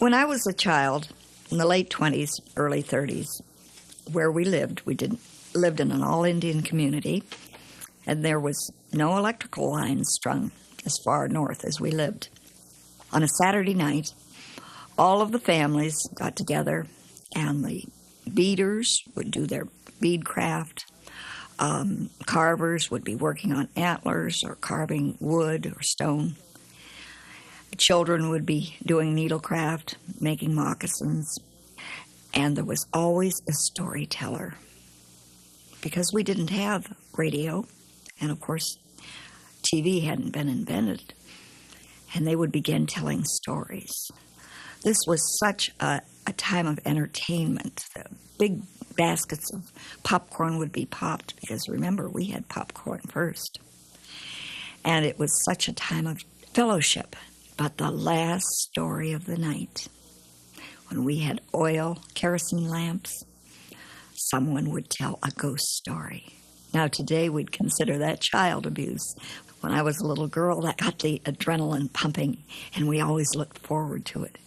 When I was a child, in the late 20s, early 30s, where we lived lived in an all-Indian community, and there was no electrical lines strung as far north as we lived. On a Saturday night, all of the families got together, and the beaders would do their bead craft. Carvers would be working on antlers or carving wood or stone. Children would be doing needlecraft, making moccasins, and there was always a storyteller. Because we didn't have radio, and of course TV hadn't been invented, and they would begin telling stories. This was such a time of entertainment. The big baskets of popcorn would be popped, because remember, we had popcorn first. And it was such a time of fellowship. But the last story of the night, when we had oil, kerosene lamps, someone would tell a ghost story. Now, today we'd consider that child abuse. When I was a little girl, that got the adrenaline pumping, and we always looked forward to it.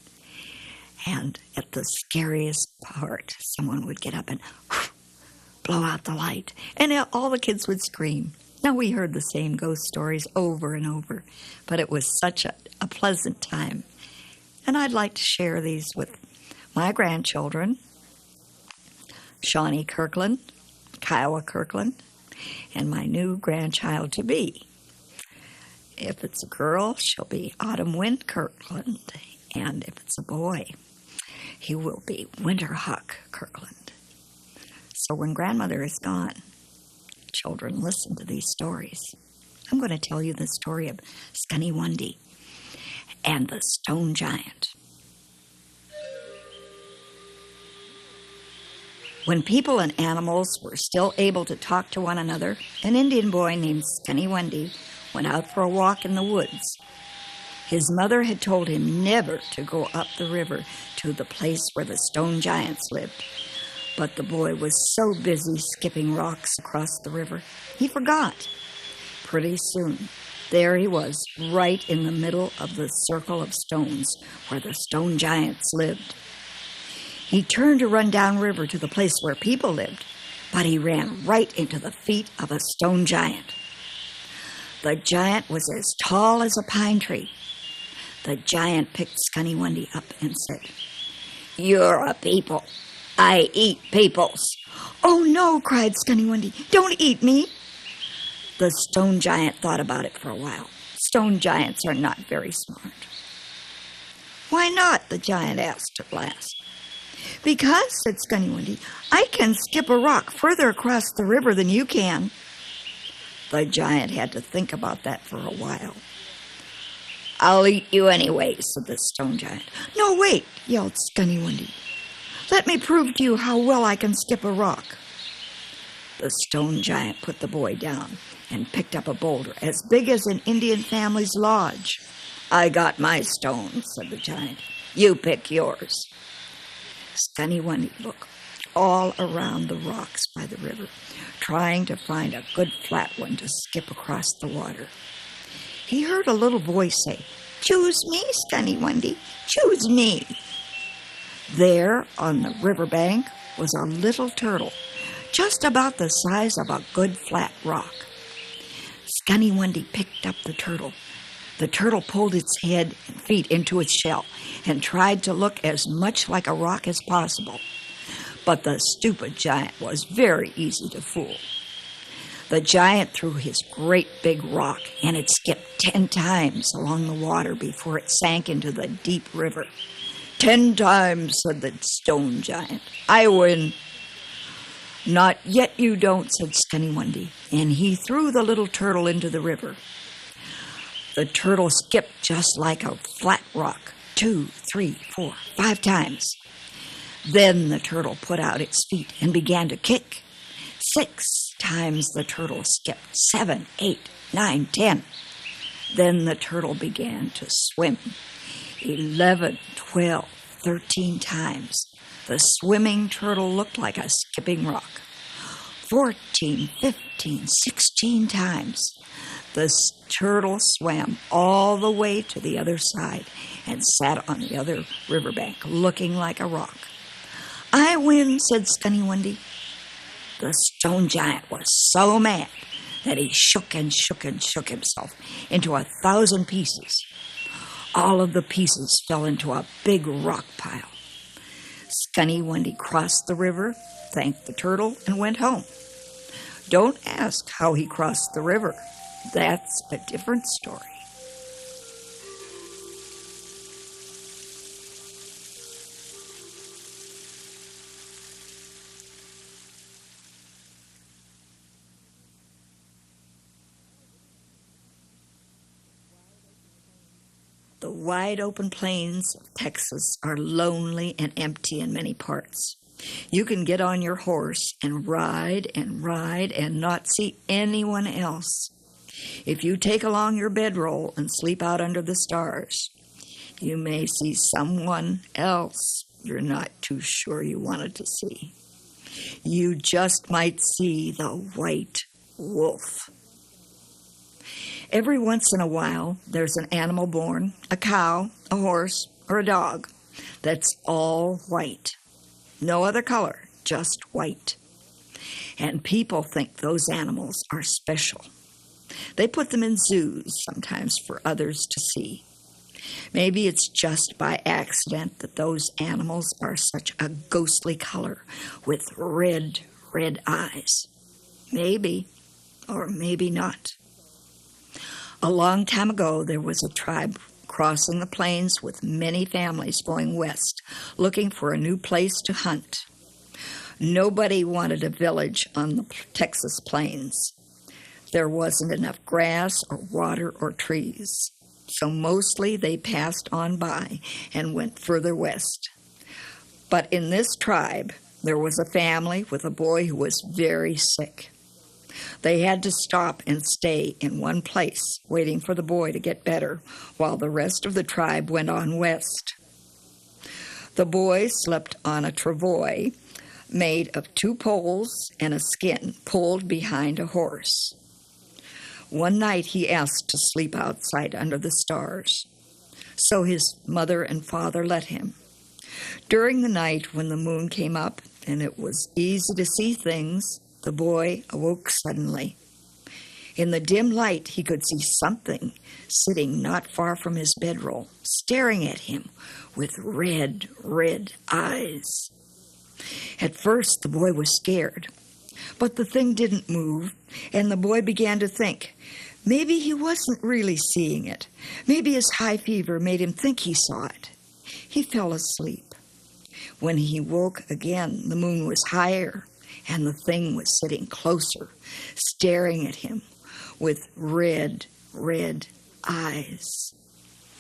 And at the scariest part, someone would get up and blow out the light, and all the kids would scream. Now, we heard the same ghost stories over and over, but it was such a pleasant time. And I'd like to share these with my grandchildren, Shawnee Kirkland, Kiowa Kirkland, and my new grandchild-to-be. If it's a girl, she'll be Autumn Wind Kirkland, and if it's a boy, he will be Winterhawk Kirkland. So when grandmother is gone, children, listen to these stories. I'm going to tell you the story of Scunny and the Stone Giant. When people and animals were still able to talk to one another, an Indian boy named Scunny went out for a walk in the woods. His mother had told him never to go up the river to the place where the stone giants lived. But the boy was so busy skipping rocks across the river, he forgot. Pretty soon, there he was, right in the middle of the circle of stones where the stone giants lived. He turned to run downriver to the place where people lived, but he ran right into the feet of a stone giant. The giant was as tall as a pine tree. The giant picked Scunny up and said, "You're a people. I eat peoples." "Oh, no," cried Scunny, "don't eat me." The stone giant thought about it for a while. Stone giants are not very smart. "Why not?" the giant asked at last. "Because," said Scunny, "I can skip a rock further across the river than you can." The giant had to think about that for a while. "I'll eat you anyway," said the stone giant. "No, wait," yelled Scunny. "Let me prove to you how well I can skip a rock." The stone giant put the boy down and picked up a boulder as big as an Indian family's lodge. "I got my stone," said the giant. "You pick yours." Scunny looked all around the rocks by the river, trying to find a good flat one to skip across the water. He heard a little voice say, "Choose me, Scunny, choose me." There, on the riverbank, was a little turtle, just about the size of a good flat rock. Scunny picked up the turtle. The turtle pulled its head and feet into its shell and tried to look as much like a rock as possible. But the stupid giant was very easy to fool. The giant threw his great big rock, and it skipped 10 times along the water before it sank into the deep river. "10 times, said the stone giant. "I win." "Not yet you don't," said Scunny, and he threw the little turtle into the river. The turtle skipped just like a flat rock, 2, 3, 4, 5 times. Then the turtle put out its feet and began to kick. 6 times the turtle skipped, 7, 8, 9, 10. Then the turtle began to swim. 11, 12, 13 times. The swimming turtle looked like a skipping rock. 14, 15, 16 times. The turtle swam all the way to the other side and sat on the other riverbank, looking like a rock. "I win," said Skinny Wendy. The stone giant was so mad that he shook and shook and shook himself into 1,000 pieces. All of the pieces fell into a big rock pile. Skinny Wendy crossed the river, thanked the turtle, and went home. Don't ask how he crossed the river. That's a different story. The wide open plains of Texas are lonely and empty in many parts. You can get on your horse and ride and not see anyone else. If you take along your bedroll and sleep out under the stars, you may see someone else you're not too sure you wanted to see. You just might see the white wolf. Every once in a while, there's an animal born, a cow, a horse, or a dog, that's all white. No other color, just white. And people think those animals are special. They put them in zoos sometimes for others to see. Maybe it's just by accident that those animals are such a ghostly color with red eyes. Maybe, or maybe not. A long time ago, there was a tribe crossing the plains with many families going west, looking for a new place to hunt. Nobody wanted a village on the Texas plains. There wasn't enough grass or water or trees, so mostly they passed on by and went further west. But in this tribe, there was a family with a boy who was very sick. They had to stop and stay in one place, waiting for the boy to get better, while the rest of the tribe went on west. The boy slept on a travois made of 2 poles and a skin pulled behind a horse. One night he asked to sleep outside under the stars, so his mother and father let him. During the night when the moon came up and it was easy to see things, the boy awoke suddenly. In the dim light, he could see something sitting not far from his bedroll, staring at him with red eyes. At first, the boy was scared, but the thing didn't move, and the boy began to think, maybe he wasn't really seeing it. Maybe his high fever made him think he saw it. He fell asleep. When he woke again, the moon was higher, and the thing was sitting closer, staring at him with red eyes.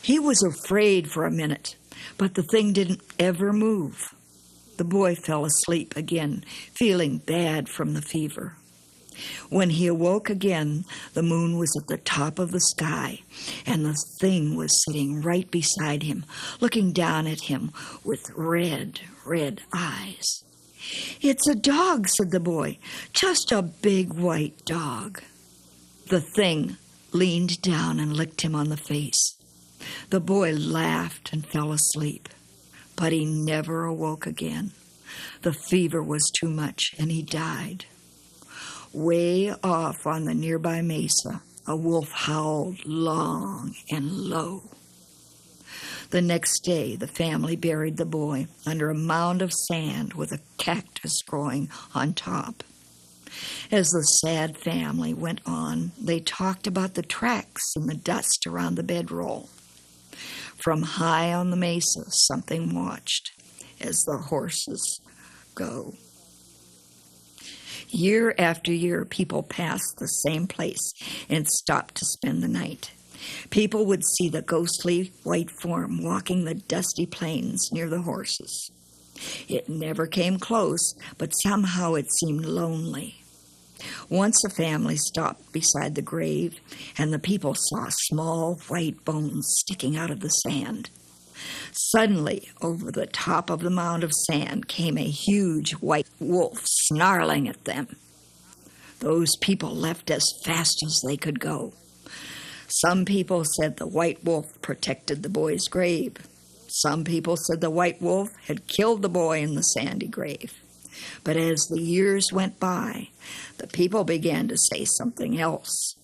He was afraid for a minute, but the thing didn't ever move. The boy fell asleep again, feeling bad from the fever. When he awoke again, the moon was at the top of the sky, and the thing was sitting right beside him, looking down at him with red eyes. "It's a dog," said the boy, "just a big white dog." The thing leaned down and licked him on the face. The boy laughed and fell asleep, but he never awoke again. The fever was too much, and he died. Way off on the nearby mesa, a wolf howled long and low. The next day, the family buried the boy under a mound of sand with a cactus growing on top. As the sad family went on, they talked about the tracks in the dust around the bedroll. From high on the mesa, something watched as the horses go. Year after year, people passed the same place and stopped to spend the night. People would see the ghostly white form walking the dusty plains near the horses. It never came close, but somehow it seemed lonely. Once a family stopped beside the grave, and the people saw small white bones sticking out of the sand. Suddenly, over the top of the mound of sand came a huge white wolf snarling at them. Those people left as fast as they could go. Some people said the white wolf protected the boy's grave. Some people said the white wolf had killed the boy in the sandy grave. But as the years went by, the people began to say something else.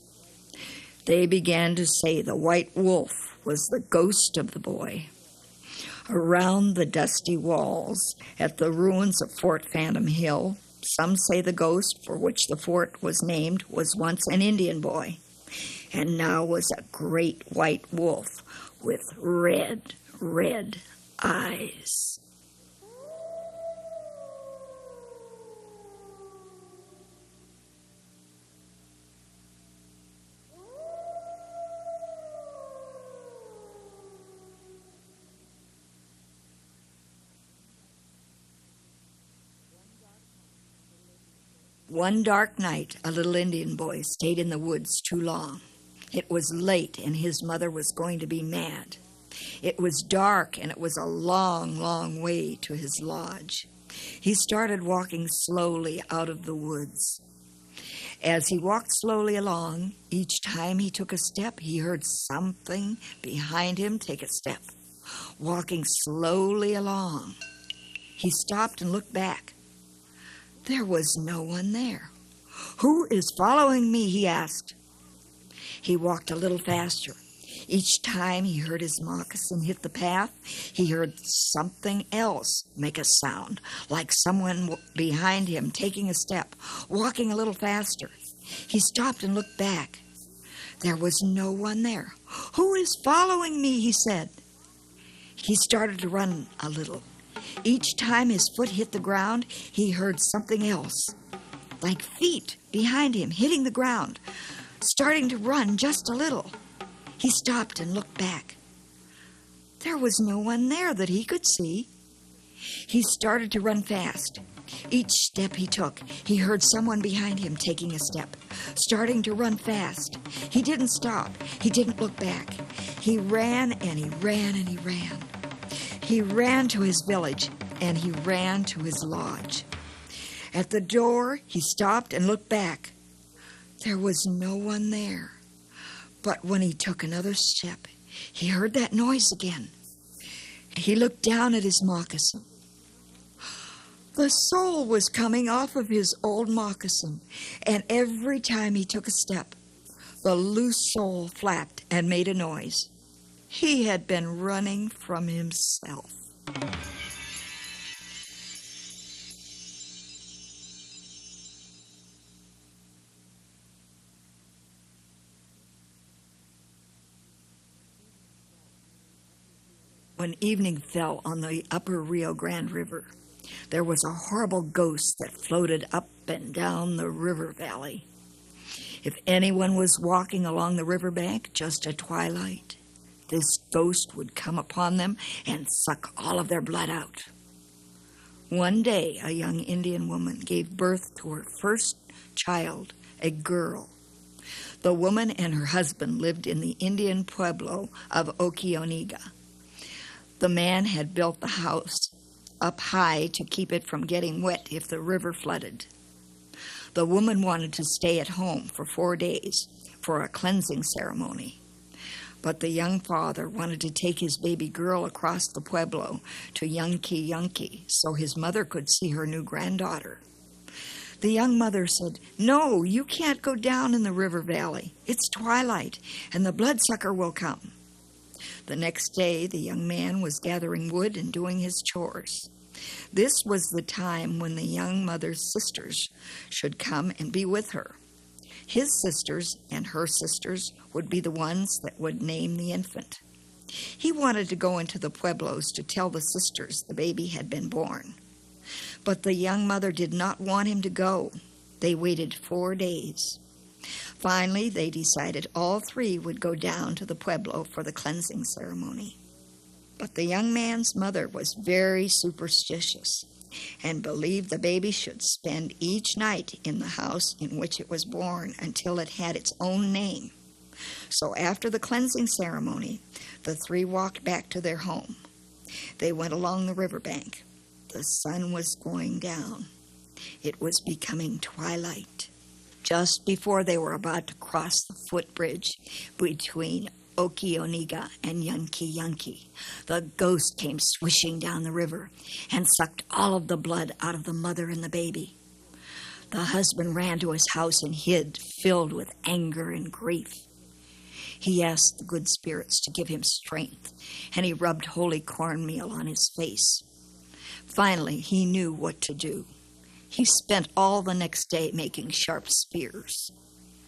They began to say the white wolf was the ghost of the boy. Around the dusty walls at the ruins of Fort Phantom Hill, some say the ghost for which the fort was named was once an Indian boy, and now was a great white wolf with red, red eyes. One dark night, a little Indian boy stayed in the woods too long. It was late, and his mother was going to be mad. It was dark, and it was a long, long way to his lodge. He started walking slowly out of the woods. As he walked slowly along, each time he took a step, he heard something behind him take a step. Walking slowly along, he stopped and looked back. There was no one there. "Who is following me?" he asked. He walked a little faster. Each time he heard his moccasin hit the path, he heard something else make a sound, like someone behind him taking a step, walking a little faster. He stopped and looked back. There was no one there. "Who is following me?" he said. He started to run a little. Each time his foot hit the ground, he heard something else, like feet behind him hitting the ground, starting to run just a little. He stopped and looked back. There was no one there that he could see. He started to run fast. Each step he took, he heard someone behind him taking a step, starting to run fast. He didn't stop. He didn't look back. He ran and he ran and he ran. He ran to his village, and he ran to his lodge. At the door, he stopped and looked back. There was no one there. But when he took another step, he heard that noise again. He looked down at his moccasin. The sole was coming off of his old moccasin, and every time he took a step, the loose sole flapped and made a noise. He had been running from himself. When evening fell on the upper Rio Grande River, there was a horrible ghost that floated up and down the river valley. If anyone was walking along the riverbank just at twilight, this ghost would come upon them and suck all of their blood out. One day, a young Indian woman gave birth to her first child, a girl. The woman and her husband lived in the Indian pueblo of Okeoniga. The man had built the house up high to keep it from getting wet if the river flooded. The woman wanted to stay at home for 4 days for a cleansing ceremony. But the young father wanted to take his baby girl across the pueblo to Yunki so his mother could see her new granddaughter. The young mother said, "No, you can't go down in the river valley. It's twilight, and the bloodsucker will come." The next day, the young man was gathering wood and doing his chores. This was the time when the young mother's sisters should come and be with her. His sisters and her sisters would be the ones that would name the infant. He wanted to go into the pueblos to tell the sisters the baby had been born. But the young mother did not want him to go. They waited 4 days. Finally, they decided all 3 would go down to the pueblo for the cleansing ceremony. But the young man's mother was very superstitious and believed the baby should spend each night in the house in which it was born until it had its own name. So after the cleansing ceremony, the 3 walked back to their home. They went along the riverbank. The sun was going down. It was becoming twilight. Just before they were about to cross the footbridge between Okeoniga and Yanki, the ghost came swishing down the river and sucked all of the blood out of the mother and the baby. The husband ran to his house and hid, filled with anger and grief. He asked the good spirits to give him strength, and he rubbed holy cornmeal on his face. Finally, he knew what to do. He spent all the next day making sharp spears.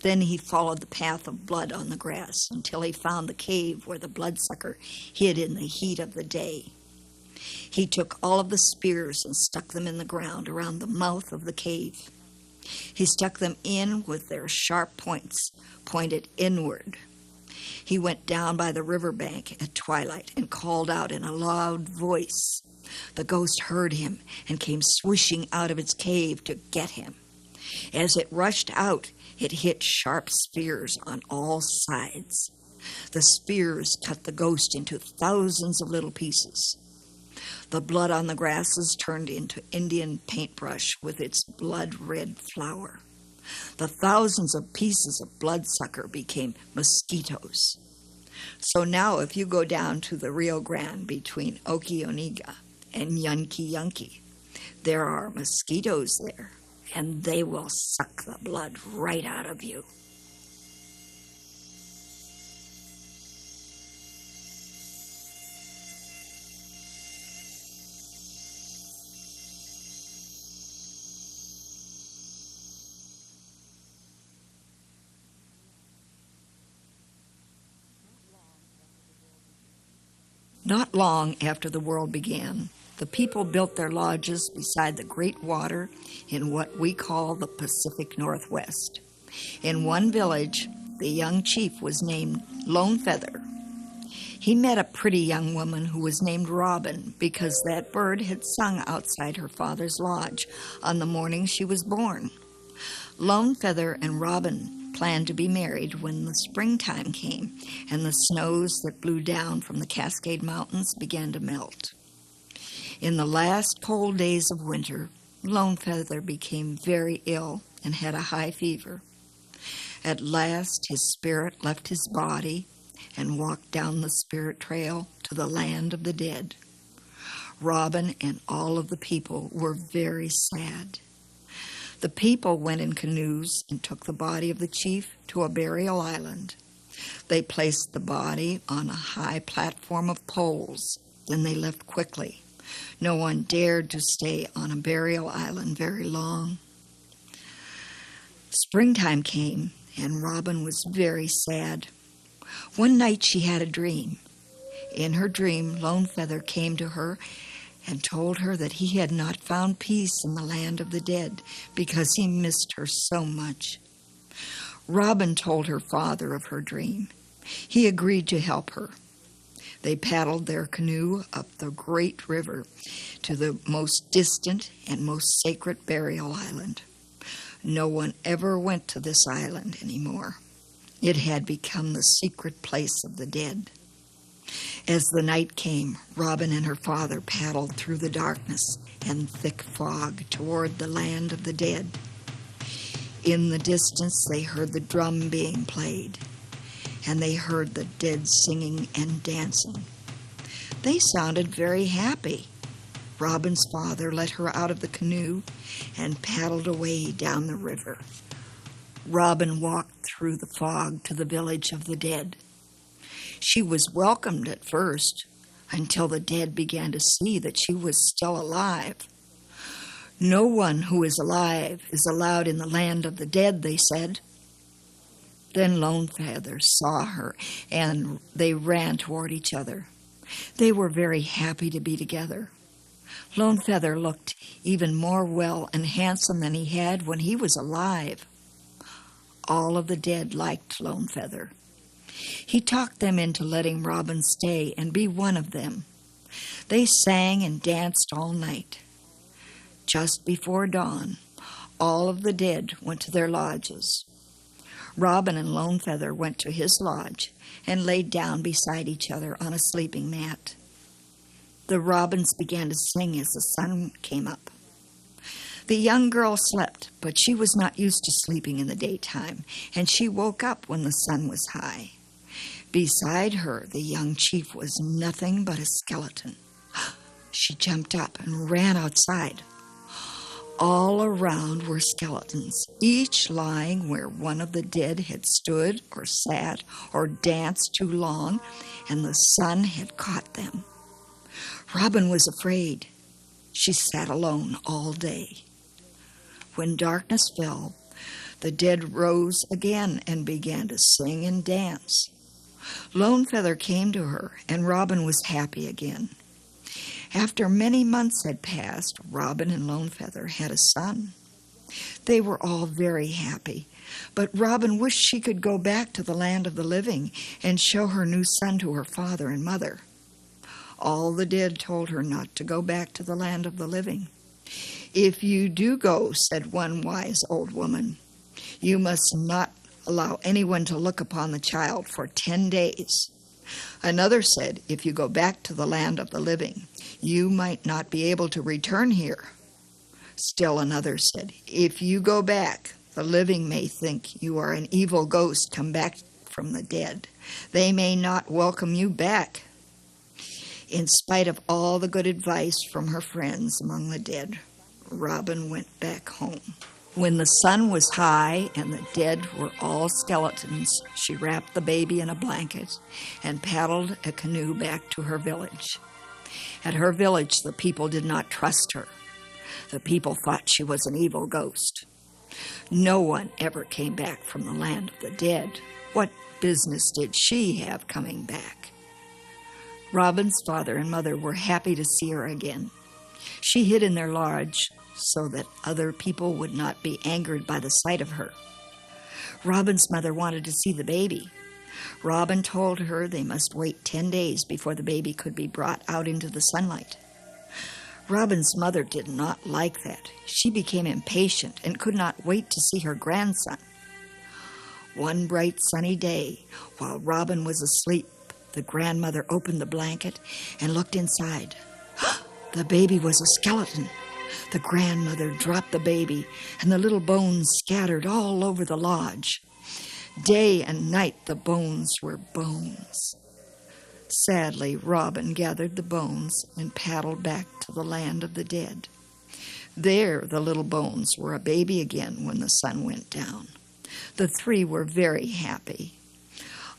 Then he followed the path of blood on the grass until he found the cave where the bloodsucker hid in the heat of the day. He took all of the spears and stuck them in the ground around the mouth of the cave. He stuck them in with their sharp points pointed inward. He went down by the riverbank at twilight and called out in a loud voice. The ghost heard him and came swishing out of its cave to get him. As it rushed out, it hit sharp spears on all sides. The spears cut the ghost into thousands of little pieces. The blood on the grasses turned into Indian paintbrush with its blood-red flower. The thousands of pieces of bloodsucker became mosquitoes. So now if you go down to the Rio Grande between Okeoniga and Yanki, there are mosquitoes there, and they will suck the blood right out of you. Not long after the world began, the people built their lodges beside the great water in what we call the Pacific Northwest. In one village, the young chief was named Lone Feather. He met a pretty young woman who was named Robin because that bird had sung outside her father's lodge on the morning she was born. Lone Feather and Robin planned to be married when the springtime came and the snows that blew down from the Cascade Mountains began to melt. In the last cold days of winter, Lone Feather became very ill and had a high fever. At last, his spirit left his body and walked down the spirit trail to the land of the dead. Robin and all of the people were very sad. The people went in canoes and took the body of the chief to a burial island. They placed the body on a high platform of poles. Then they left quickly. No one dared to stay on a burial island very long. Springtime came, and Robin was very sad. One night she had a dream. In her dream, Lone Feather came to her and told her that he had not found peace in the land of the dead because he missed her so much. Robin told her father of her dream. He agreed to help her. They paddled their canoe up the great river to the most distant and most sacred burial island. No one ever went to this island anymore. It had become the secret place of the dead. As the night came, Robin and her father paddled through the darkness and thick fog toward the land of the dead. In the distance, they heard the drum being played, and they heard the dead singing and dancing. They sounded very happy. Robin's father let her out of the canoe and paddled away down the river. Robin walked through the fog to the village of the dead. She was welcomed at first, until the dead began to see that she was still alive. No one who is alive is allowed in the land of the dead, they said. Then Lone Feather saw her, and they ran toward each other. They were very happy to be together. Lone Feather looked even more well and handsome than he had when he was alive. All of the dead liked Lone Feather. He talked them into letting Robin stay and be one of them. They sang and danced all night. Just before dawn, all of the dead went to their lodges. Robin and Lone Feather went to his lodge and laid down beside each other on a sleeping mat. The robins began to sing as the sun came up. The young girl slept, but she was not used to sleeping in the daytime, and she woke up when the sun was high. Beside her, the young chief was nothing but a skeleton. She jumped up and ran outside. All around were skeletons, each lying where one of the dead had stood or sat or danced too long, and the sun had caught them. Robin was afraid. She sat alone all day. When darkness fell, the dead rose again and began to sing and dance. Lone Feather came to her, and Robin was happy again. After many months had passed, Robin and Lone Feather had a son. They were all very happy, but Robin wished she could go back to the land of the living and show her new son to her father and mother. All the dead told her not to go back to the land of the living. "If you do go," said one wise old woman, "you must not allow anyone to look upon the child for 10 days. Another said, "If you go back to the land of the living, you might not be able to return here." Still another said, "If you go back, the living may think you are an evil ghost come back from the dead. They may not welcome you back." In spite of all the good advice from her friends among the dead, Robin went back home. When the sun was high and the dead were all skeletons, she wrapped the baby in a blanket and paddled a canoe back to her village. At her village, the people did not trust her. The people thought she was an evil ghost. No one ever came back from the land of the dead. What business did she have coming back? Robin's father and mother were happy to see her again. She hid in their lodge so that other people would not be angered by the sight of her. Robin's mother wanted to see the baby. Robin told her they must wait 10 days before the baby could be brought out into the sunlight. Robin's mother did not like that. She became impatient and could not wait to see her grandson. One bright sunny day, while Robin was asleep, the grandmother opened the blanket and looked inside. The baby was a skeleton. The grandmother dropped the baby, and the little bones scattered all over the lodge. Day and night the bones were bones. Sadly, Robin gathered the bones and paddled back to the land of the dead. There the little bones were a baby again when the sun went down. The three were very happy.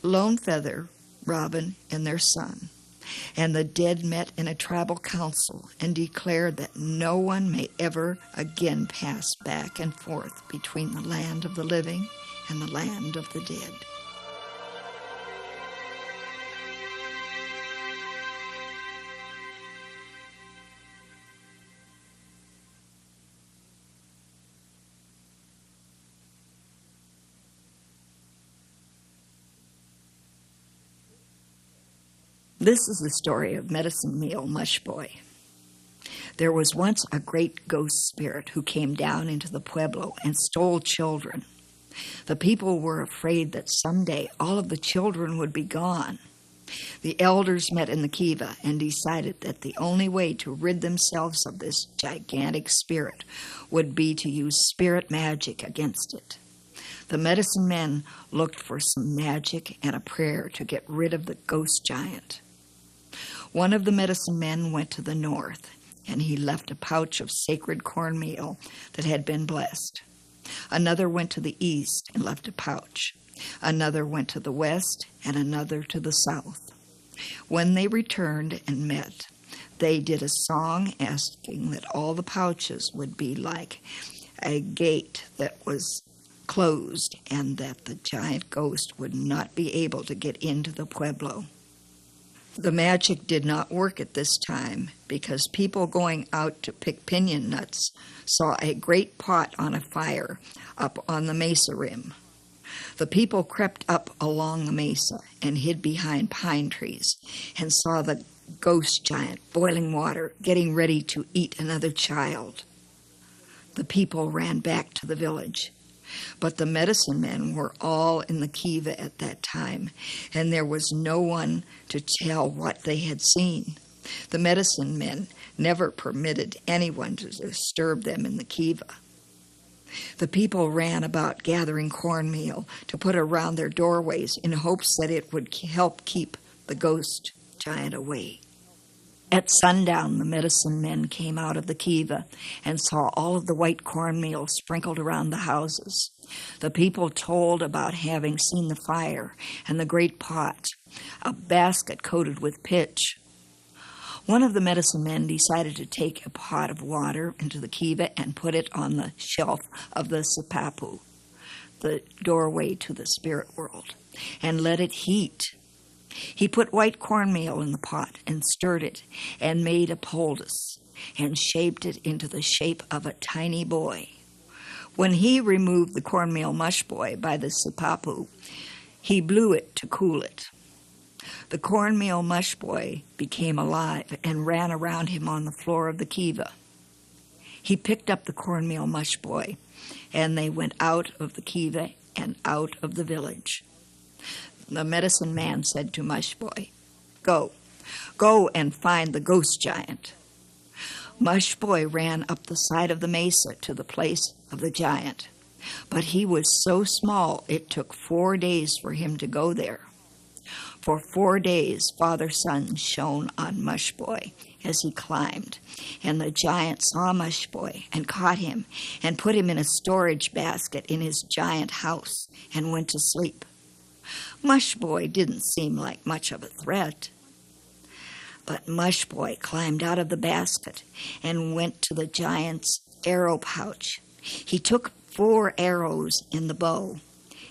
Lone Feather, Robin, and their son, and the dead met in a tribal council and declared that no one may ever again pass back and forth between the land of the living and the land of the dead. This is the story of Medicine Meal Mush Boy. There was once a great ghost spirit who came down into the pueblo and stole children. The people were afraid that someday all of the children would be gone. The elders met in the kiva and decided that the only way to rid themselves of this gigantic spirit would be to use spirit magic against it. The medicine men looked for some magic and a prayer to get rid of the ghost giant. One of the medicine men went to the north, and he left a pouch of sacred cornmeal that had been blessed. Another went to the east and left a pouch. Another went to the west, and another to the south. When they returned and met, they did a song asking that all the pouches would be like a gate that was closed and that the giant ghost would not be able to get into the pueblo. The magic did not work at this time because people going out to pick piñon nuts saw a great pot on a fire up on the mesa rim. The people crept up along the mesa and hid behind pine trees and saw the ghost giant boiling water, getting ready to eat another child. The people ran back to the village. But the medicine men were all in the kiva at that time, and there was no one to tell what they had seen. The medicine men never permitted anyone to disturb them in the kiva. The people ran about gathering cornmeal to put around their doorways in hopes that it would help keep the ghost giant away. At sundown, the medicine men came out of the kiva and saw all of the white cornmeal sprinkled around the houses. The people told about having seen the fire and the great pot, a basket coated with pitch. One of the medicine men decided to take a pot of water into the kiva and put it on the shelf of the sipapu, the doorway to the spirit world, and let it heat. He put white cornmeal in the pot and stirred it and made a poultice and shaped it into the shape of a tiny boy. When he removed the cornmeal mush boy by the sipapu, he blew it to cool it. The cornmeal mush boy became alive and ran around him on the floor of the kiva. He picked up the cornmeal mush boy, and they went out of the kiva and out of the village. The medicine man said to Mush Boy, Go and find the ghost giant." Mush Boy ran up the side of the mesa to the place of the giant, but he was so small it took 4 days for him to go there. For 4 days, Father Sun shone on Mush Boy as he climbed, and the giant saw Mush Boy and caught him and put him in a storage basket in his giant house and went to sleep. Mush Boy didn't seem like much of a threat. But Mush Boy climbed out of the basket and went to the giant's arrow pouch. He took 4 arrows in the bow,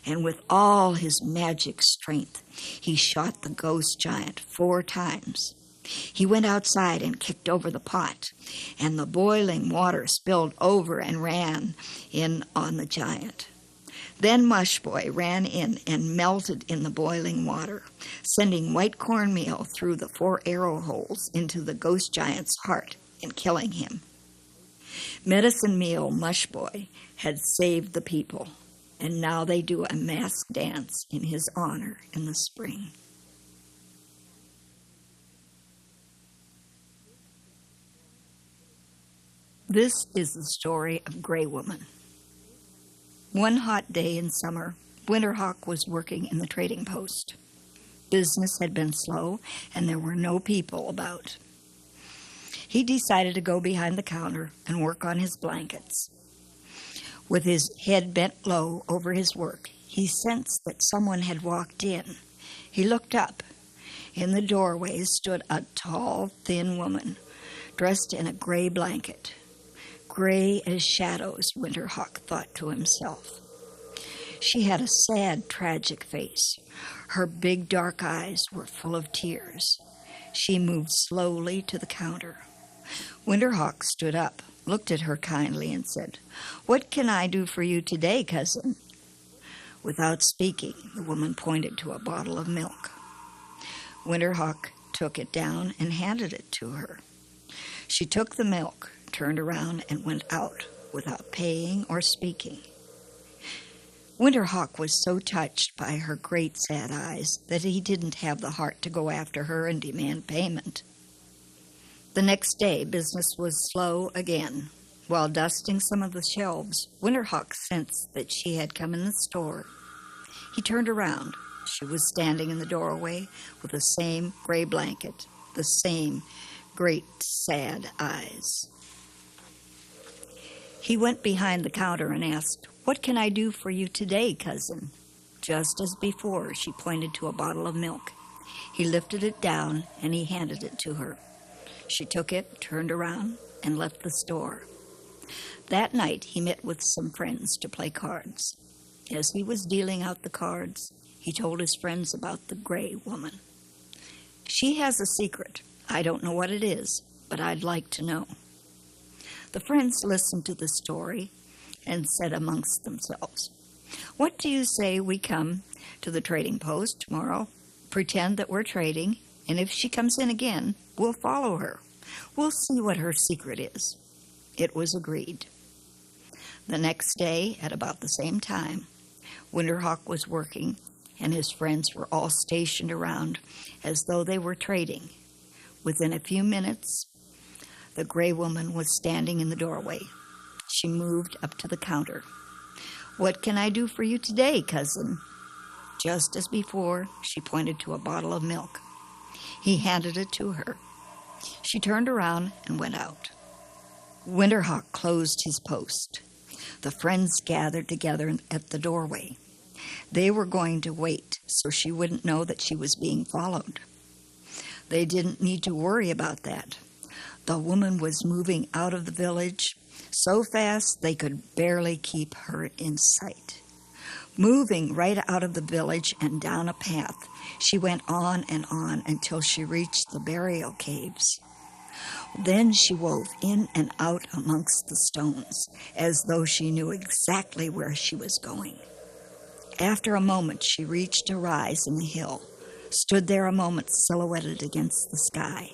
and with all his magic strength, he shot the ghost giant 4 times. He went outside and kicked over the pot, and the boiling water spilled over and ran in on the giant. Then Mush Boy ran in and melted in the boiling water, sending white cornmeal through the 4 arrow holes into the ghost giant's heart and killing him. Medicine Meal Mush Boy had saved the people, and now they do a mask dance in his honor in the spring. This is the story of Gray Woman. One hot day in summer, Winterhawk was working in the trading post. Business had been slow, and there were no people about. He decided to go behind the counter and work on his blankets. With his head bent low over his work, he sensed that someone had walked in. He looked up. In the doorway stood a tall, thin woman, dressed in a gray blanket. Gray as shadows, Winterhawk thought to himself. She had a sad, tragic face. Her big dark eyes were full of tears. She moved slowly to the counter. Winterhawk stood up, looked at her kindly, and said, "What can I do for you today, cousin?" Without speaking, the woman pointed to a bottle of milk. Winterhawk took it down and handed it to her. She took the milk, turned around, and went out without paying or speaking. Winterhawk was so touched by her great sad eyes that he didn't have the heart to go after her and demand payment. The next day, business was slow again. While dusting some of the shelves, Winterhawk sensed that she had come in the store. He turned around. She was standing in the doorway with the same gray blanket, the same great sad eyes. He went behind the counter and asked, "What can I do for you today, cousin?" Just as before, she pointed to a bottle of milk. He lifted it down and he handed it to her. She took it, turned around, and left the store. That night, he met with some friends to play cards. As he was dealing out the cards, he told his friends about the Gray Woman. "She has a secret. I don't know what it is, but I'd like to know." The friends listened to the story and said amongst themselves, "What do you say we come to the trading post tomorrow, pretend that we're trading, and if she comes in again, we'll follow her. We'll see what her secret is." It was agreed. The next day, at about the same time, Winterhawk was working, and his friends were all stationed around as though they were trading. Within a few minutes, the gray woman was standing in the doorway. She moved up to the counter. "What can I do for you today, cousin?" Just as before, she pointed to a bottle of milk. He handed it to her. She turned around and went out. Winterhawk closed his post. The friends gathered together at the doorway. They were going to wait so she wouldn't know that she was being followed. They didn't need to worry about that. The woman was moving out of the village so fast they could barely keep her in sight. Moving right out of the village and down a path, she went on and on until she reached the burial caves. Then she wove in and out amongst the stones, as though she knew exactly where she was going. After a moment, she reached a rise in the hill, stood there a moment silhouetted against the sky,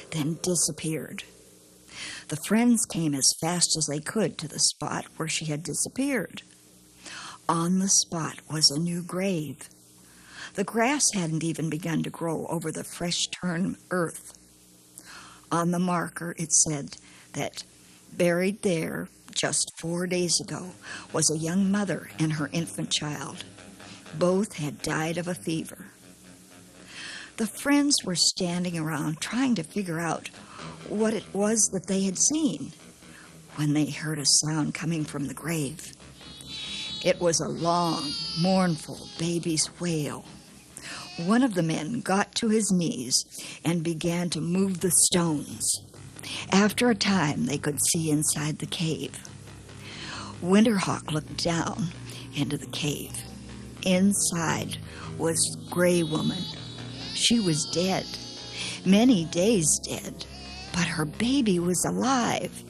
then disappeared. The friends came as fast as they could to the spot where she had disappeared. On the spot was a new grave. The grass hadn't even begun to grow over the fresh-turned earth. On the marker it said that buried there just 4 days ago was a young mother and her infant child. Both had died of a fever. The friends were standing around trying to figure out what it was that they had seen when they heard a sound coming from the grave. It was a long, mournful baby's wail. One of the men got to his knees and began to move the stones. After a time, they could see inside the cave. Winterhawk looked down into the cave. Inside was Gray Woman. She was dead, many days dead, but her baby was alive.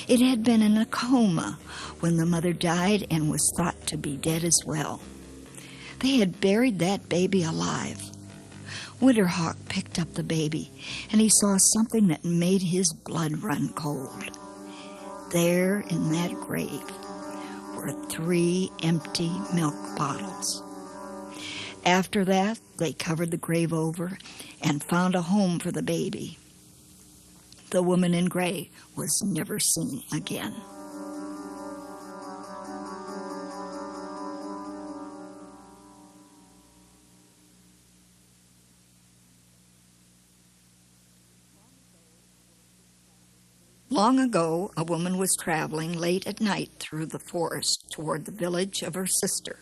It had been in a coma when the mother died and was thought to be dead as well. They had buried that baby alive. Winterhawk picked up the baby, and he saw something that made his blood run cold. There in that grave were 3 empty milk bottles. After that, they covered the grave over and found a home for the baby. The woman in gray was never seen again. Long ago, a woman was traveling late at night through the forest toward the village of her sister.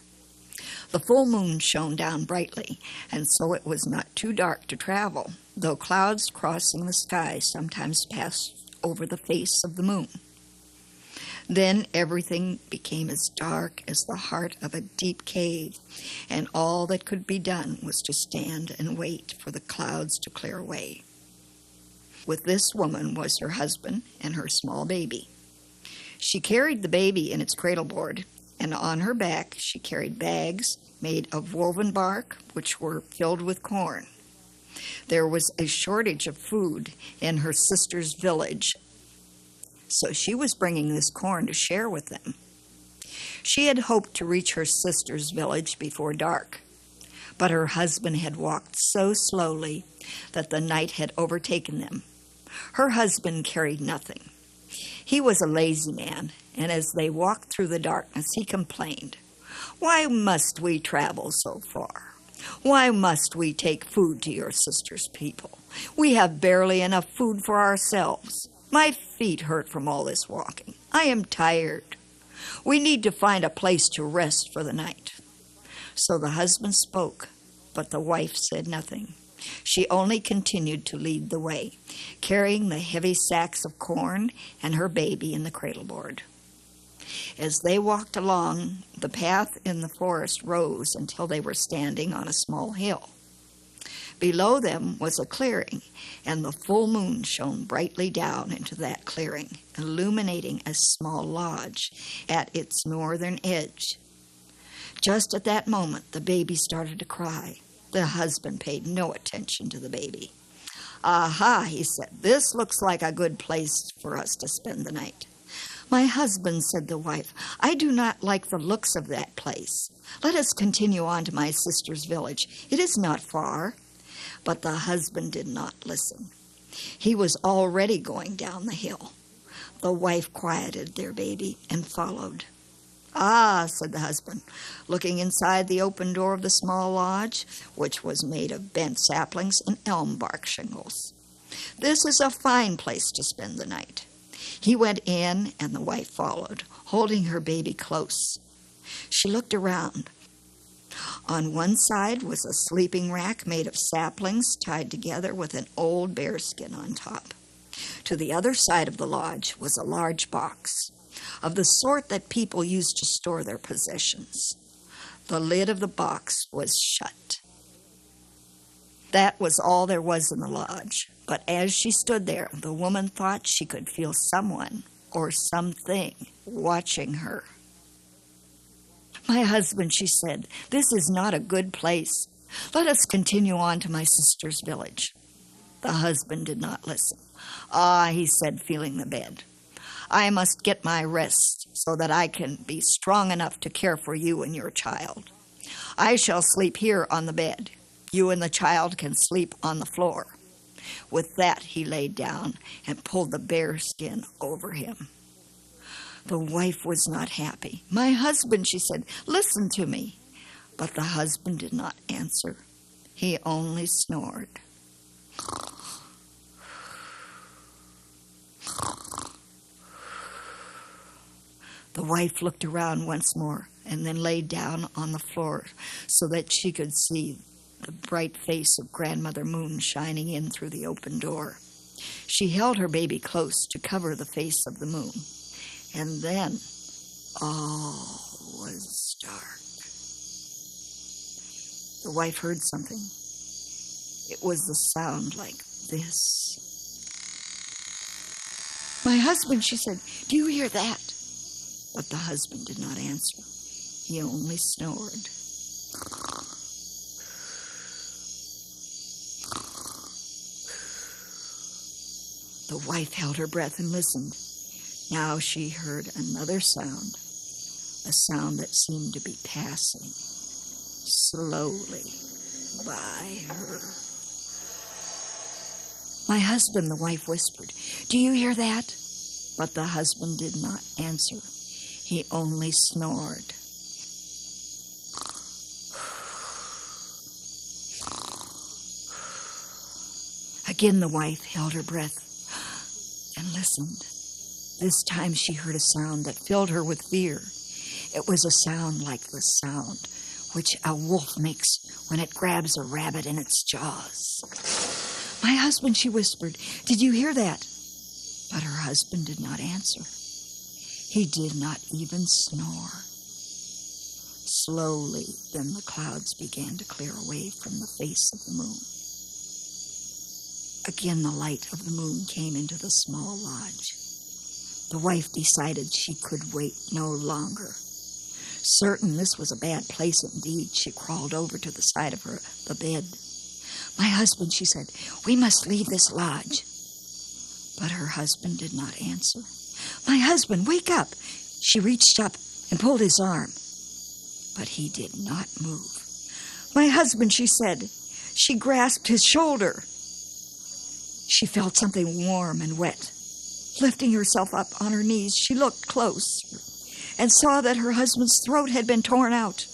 The full moon shone down brightly, and so it was not too dark to travel, though clouds crossing the sky sometimes passed over the face of the moon. Then everything became as dark as the heart of a deep cave, and all that could be done was to stand and wait for the clouds to clear away. With this woman was her husband and her small baby. She carried the baby in its cradle board, and on her back she carried bags made of woven bark, which were filled with corn. There was a shortage of food in her sister's village, so she was bringing this corn to share with them. She had hoped to reach her sister's village before dark, but her husband had walked so slowly that the night had overtaken them. Her husband carried nothing. He was a lazy man, and as they walked through the darkness, he complained, "Why must we travel so far? Why must we take food to your sister's people? We have barely enough food for ourselves. My feet hurt from all this walking. I am tired. We need to find a place to rest for the night." So the husband spoke, but the wife said nothing. She only continued to lead the way, carrying the heavy sacks of corn and her baby in the cradle board. As they walked along, the path in the forest rose until they were standing on a small hill. Below them was a clearing, and the full moon shone brightly down into that clearing, illuminating a small lodge at its northern edge. Just at that moment, the baby started to cry. The husband paid no attention to the baby. "Aha," he said, "this looks like a good place for us to spend the night." "My husband," said the wife, "I do not like the looks of that place. Let us continue on to my sister's village. It is not far." But the husband did not listen. He was already going down the hill. The wife quieted their baby and followed. "Ah," said the husband, looking inside the open door of the small lodge, which was made of bent saplings and elm bark shingles. "This is a fine place to spend the night." He went in, and the wife followed, holding her baby close. She looked around. On one side was a sleeping rack made of saplings tied together with an old bearskin on top. To the other side of the lodge was a large box, of the sort that people used to store their possessions. The lid of the box was shut. That was all there was in the lodge, but as she stood there, the woman thought she could feel someone or something watching her. "My husband," she said, "this is not a good place. Let us continue on to my sister's village." The husband did not listen. "Ah," he said, feeling the bed, "I must get my rest so that I can be strong enough to care for you and your child. I shall sleep here on the bed. You and the child can sleep on the floor." With that, he lay down and pulled the bearskin over him. The wife was not happy. "My husband," she said, "listen to me." But the husband did not answer. He only snored. The wife looked around once more and then lay down on the floor so that she could see the bright face of Grandmother Moon shining in through the open door. She held her baby close to cover the face of the moon. And then all was dark. The wife heard something. It was the sound like this. "My husband," she said, "do you hear that?" But the husband did not answer. He only snored. The wife held her breath and listened. Now she heard another sound, a sound that seemed to be passing slowly by her. "My husband," the wife whispered, "do you hear that?" But the husband did not answer. He only snored. Again the wife held her breath and listened. This time she heard a sound that filled her with fear. It was a sound like the sound which a wolf makes when it grabs a rabbit in its jaws. "My husband," she whispered, "did you hear that?" But her husband did not answer. He did not even snore. Slowly, then the clouds began to clear away from the face of the moon. Again the light of the moon came into the small lodge. The wife decided she could wait no longer. Certain this was a bad place indeed, she crawled over to the side of the bed. "My husband," she said, "we must leave this lodge." But her husband did not answer. "My husband, wake up!" She reached up and pulled his arm. But he did not move. "My husband," she said. She grasped his shoulder. She felt something warm and wet. Lifting herself up on her knees, she looked close and saw that her husband's throat had been torn out.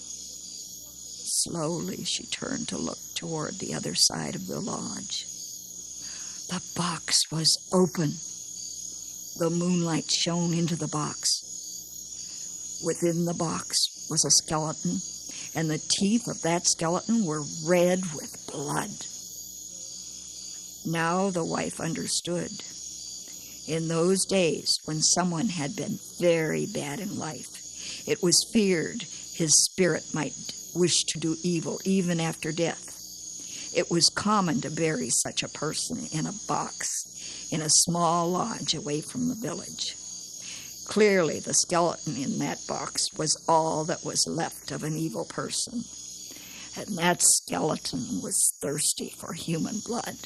Slowly, she turned to look toward the other side of the lodge. The box was open. The moonlight shone into the box. Within the box was a skeleton, and the teeth of that skeleton were red with blood. Now the wife understood. In those days, when someone had been very bad in life, it was feared his spirit might wish to do evil even after death. It was common to bury such a person in a box in a small lodge away from the village. Clearly, the skeleton in that box was all that was left of an evil person, and that skeleton was thirsty for human blood.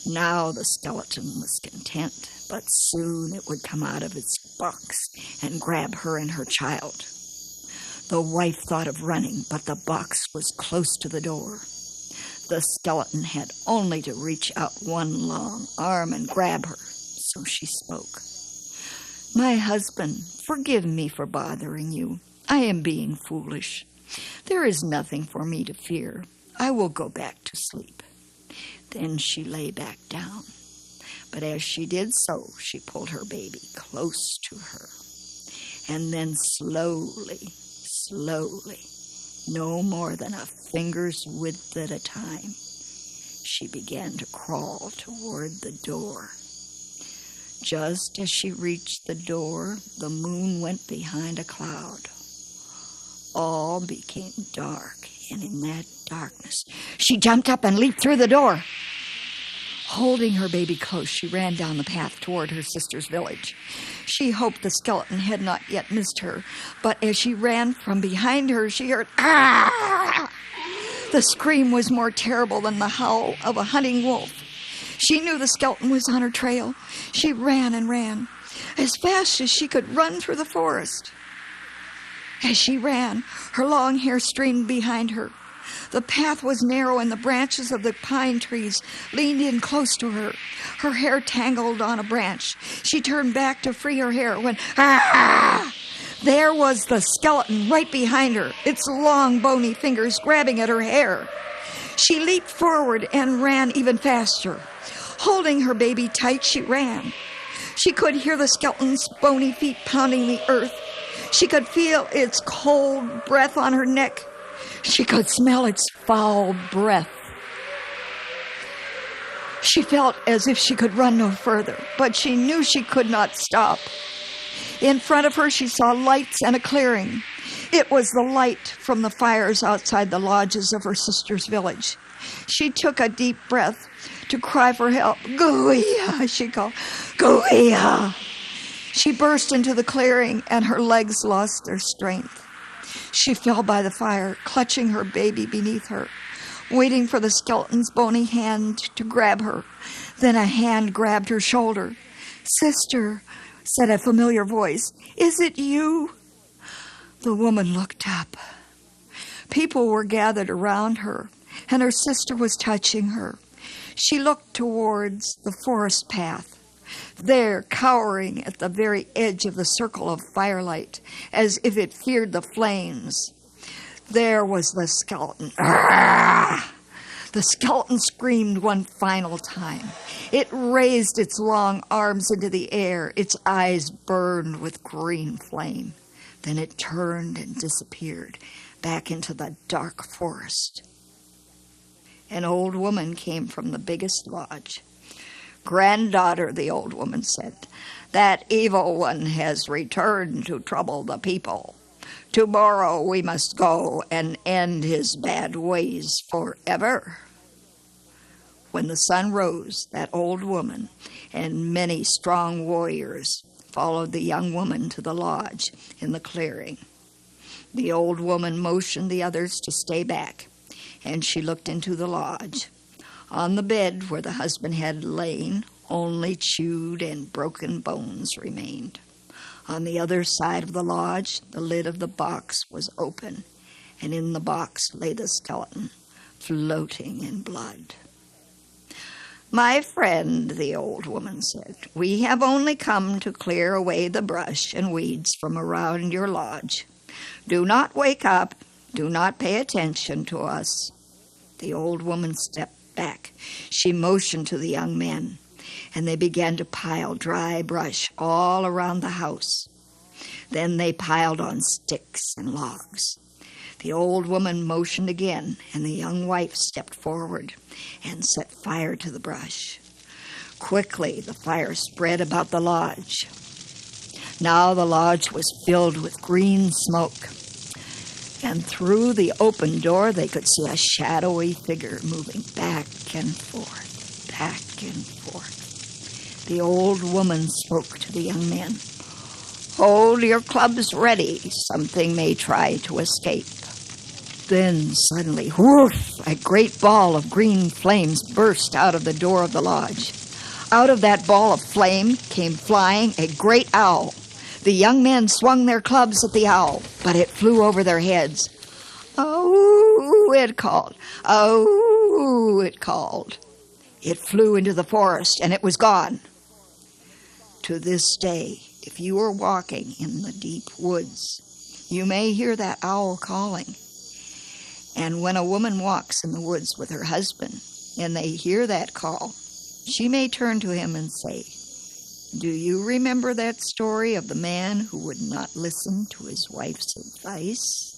Now the skeleton was content, but soon it would come out of its box and grab her and her child. The wife thought of running, but the box was close to the door. The skeleton had only to reach out one long arm and grab her, so she spoke. "My husband, forgive me for bothering you. I am being foolish. There is nothing for me to fear. I will go back to sleep." Then she lay back down. But as she did so, she pulled her baby close to her. And then slowly, no more than a finger's width at a time, she began to crawl toward the door. Just as she reached the door, the moon went behind a cloud. All became dark, and in that darkness, she jumped up and leaped through the door. Holding her baby close, she ran down the path toward her sister's village. She hoped the skeleton had not yet missed her, but as she ran from behind her, she heard, "Ah!" The scream was more terrible than the howl of a hunting wolf. She knew the skeleton was on her trail. She ran and ran, as fast as she could run through the forest. As she ran, her long hair streamed behind her. The path was narrow, and the branches of the pine trees leaned in close to her. Her hair tangled on a branch. She turned back to free her hair when, "Ah!" There was the skeleton right behind her, its long, bony fingers grabbing at her hair. She leaped forward and ran even faster. Holding her baby tight, she ran. She could hear the skeleton's bony feet pounding the earth. She could feel its cold breath on her neck. She could smell its foul breath. She felt as if she could run no further, but she knew she could not stop. In front of her, she saw lights and a clearing. It was the light from the fires outside the lodges of her sister's village. She took a deep breath to cry for help. "Gooey-ah," she called. "Gooey-ah." She burst into the clearing, and her legs lost their strength. She fell by the fire, clutching her baby beneath her, waiting for the skeleton's bony hand to grab her. Then a hand grabbed her shoulder. "Sister," said a familiar voice, "is it you?" The woman looked up. People were gathered around her, and her sister was touching her. She looked towards the forest path. There, cowering at the very edge of the circle of firelight, as if it feared the flames, there was the skeleton. "Arrgh!" The skeleton screamed one final time. It raised its long arms into the air. Its eyes burned with green flame. Then it turned and disappeared back into the dark forest. An old woman came from the biggest lodge. "Granddaughter," the old woman said, "that evil one has returned to trouble the people. Tomorrow we must go and end his bad ways forever." When the sun rose, that old woman and many strong warriors followed the young woman to the lodge in the clearing. The old woman motioned the others to stay back, and she looked into the lodge. On the bed where the husband had lain, only chewed and broken bones remained. On the other side of the lodge, the lid of the box was open, and in the box lay the skeleton, floating in blood. "My friend," the old woman said, "we have only come to clear away the brush and weeds from around your lodge. Do not wake up. Do not pay attention to us." The old woman stepped back. She motioned to the young men, and they began to pile dry brush all around the house. Then they piled on sticks and logs. The old woman motioned again, and the young wife stepped forward and set fire to the brush. Quickly, the fire spread about the lodge. Now the lodge was filled with green smoke, and through the open door they could see a shadowy figure moving back and forth, back and forth. The old woman spoke to the young men. "Hold your clubs ready. Something may try to escape." Then suddenly, whoosh, a great ball of green flames burst out of the door of the lodge. Out of that ball of flame came flying a great owl. The young men swung their clubs at the owl, but it flew over their heads. "Oh," it called. "Oh." Moo, it called. It flew into the forest, and it was gone. To this day, if you are walking in the deep woods, you may hear that owl calling. And when a woman walks in the woods with her husband, and they hear that call, she may turn to him and say, "Do you remember that story of the man who would not listen to his wife's advice?"